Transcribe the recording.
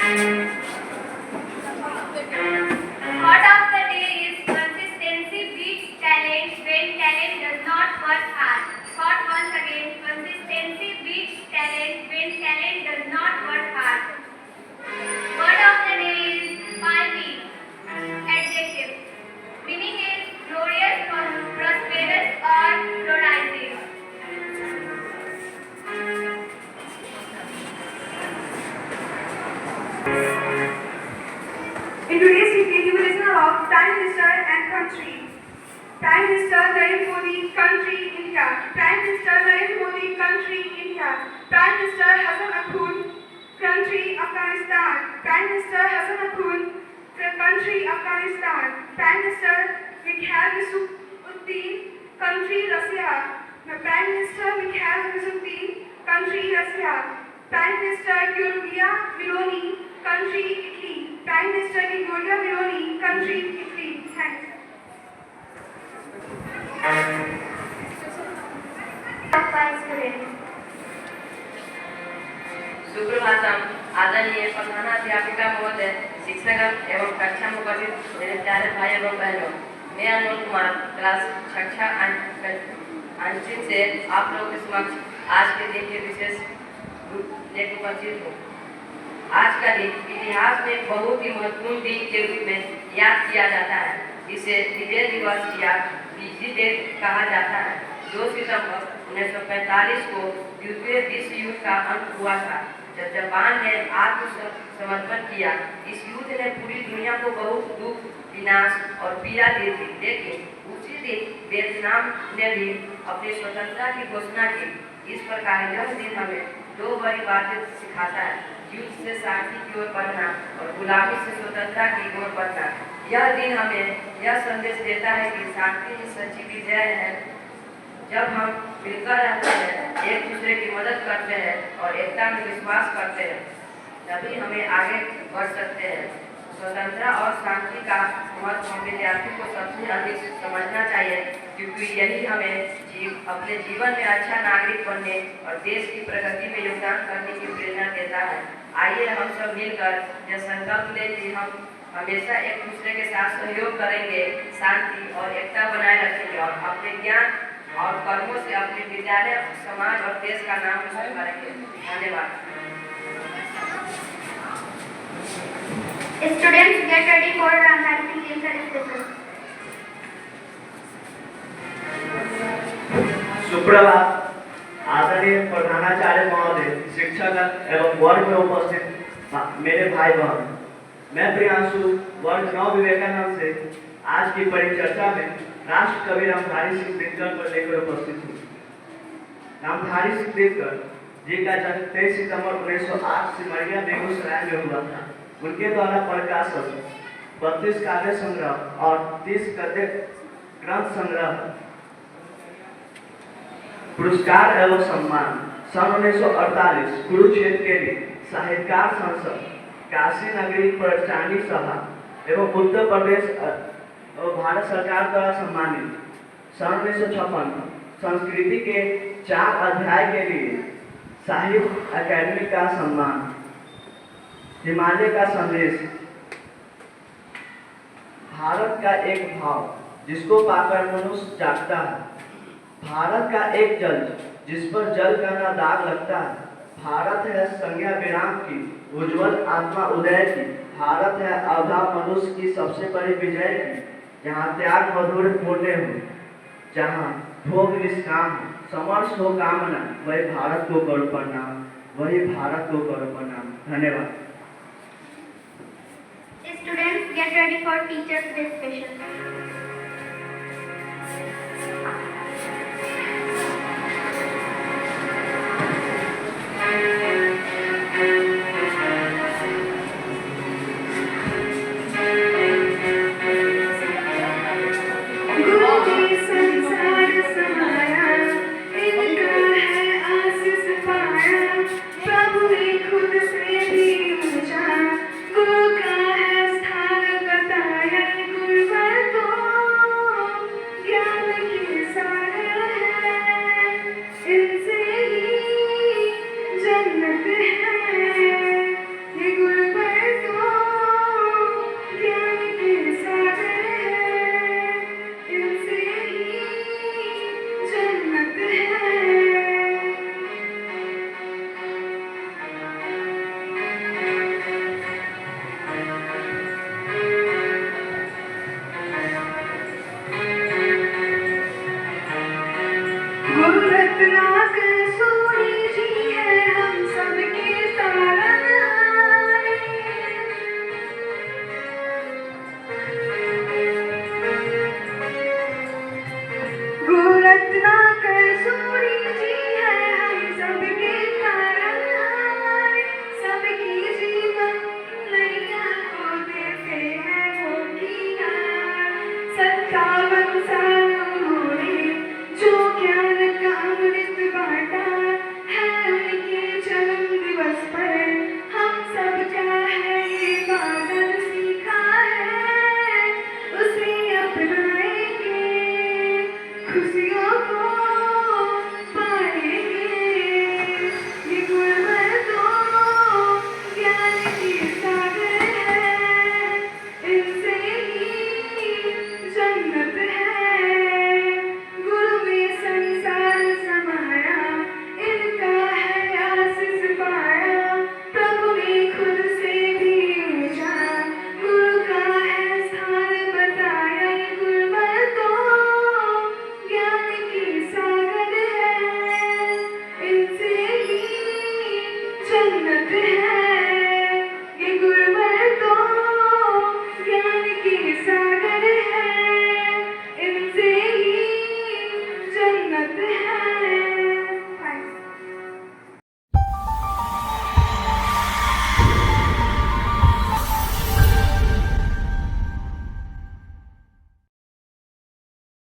Word of the day is consistency beats talent when talent does not work hard. Thought once again, consistency beats talent when talent does not work hard. Word of the day is palmy. Adjective. Meaning is glorious, prosperous or flourishing. In today's debate, you will listen about Prime Minister and country. Prime Minister Narendra Modi, country India. Prime Minister Narendra Modi, country India. Prime Minister Hassan Akhund, country Afghanistan. Prime Minister Hassan Akhund, country Afghanistan. Prime Minister Mikhail Mishustin, country Russia. Prime Minister Mikhail Mishustin, country Russia. Prime Minister Giorgia Meloni, country Italy. Prime Minister Giorgia Meloni, country Italy. Thanks. Suprabhatam. आदरणीय प्रधानाध्यापिका महोदय, शिक्षकगण एवं कक्षा में उपस्थित मेरे प्यारे भाई एवं बहनों, मैं अनमोल कुमार क्लास कक्षा अंतिम से आप लोगों के समक्ष आज के दिन के विशेष लेकर उपस्थित हूँ। आज का दिन इतिहास में बहुत ही महत्वपूर्ण दिन के रूप में याद किया जाता है। इसे विजय दिवस या विजय डे कहा जाता है। 2 सितंबर 1945 को द्वितीय विश्व युद्ध का अंत हुआ था, जब जापान ने आत्मसमर्पण किया। इस युद्ध ने पूरी दुनिया को बहुत दुख, विनाश और पीड़ा दी थी, लेकिन उसी दिन वियतनाम ने भी अपनी स्वतंत्रता की घोषणा की। इस प्रकार यह दिन हमें 2 बड़ी बातें सिखाता है: युद्ध से शांति की ओर बढ़ना और गुलामी से स्वतंत्रता की ओर बढ़ना। यह दिन हमें यह संदेश देता है कि शांति ही सच्ची विजय है। जब हम मिलकर रहते हैं, एक दूसरे की मदद करते हैं और एकता में विश्वास करते हैं, तभी हमें आगे बढ़ सकते हैं। स्वतंत्रता और शांति का महत्व हम विद्यार्थी को सबसे अधिक समझना चाहिए, क्योंकि यही हमें अपने जीवन में अच्छा नागरिक बनने और देश की प्रगति में योगदान करने की प्रेरणा देता है। आइए हम सब मिलकर यह संकल्प लें कि हम हमेशा एक दूसरे के साथ सहयोग करेंगे, शांति और एकता बनाए रखेंगे और अपने ज्ञान और कर्मों से अपने विद्यालय, समाज और देश का नाम रोशन करेंगे। धन्यवाद। Students, get ready for Rangharati discussion. सुप्रभात। आदरणीय प्रधानाचार्य महोदय, शिक्षकगण एवं वर्ग में उपस्थित मेरे भाई बहन, मैं प्रियांशु वर्ग 9 विवेकानंद से आज की परिचर्चा में राष्ट्र कवि रामधारी सिंह दिनकर पर लेकर उपस्थित हूँ। रामधारी सिंह दिनकर जी का जन्म 23 सितंबर 1908 सिमरिया बेगूसराय में हुआ था। उनके द्वारा प्रकाशित 32 काव्य संग्रह और 30 गद्य ग्रंथ संग्रह, पुरस्कार एवं सम्मान। सन 1948 कुरुक्षेत्र के लिए साहित्यकार संसद, काशी नगरी प्रचारणी सभा एवं उत्तर प्रदेश और भारत सरकार द्वारा सम्मानित। सन 1956 संस्कृति के 4 अध्याय के लिए साहित्य अकादमी का सम्मान। हिमालय का संदेश, भारत का एक भाव जिसको पाकर मनुष्य जागता है। भारत का एक जल जिस पर जल का न दाग लगता है। भारत है संज्ञा विराम की, उज्जवल आत्मा उदय की। भारत है अवधा मनुष्य की सबसे बड़ी विजय की। जहाँ त्याग मधुर पूर्ण हो, जहाँ भोग निष्काम हो, समर्थ हो कामना, वही भारत को करो प्रणाम, वही भारत को करो प्रणाम। धन्यवाद। Students, get ready for teachers' discussion.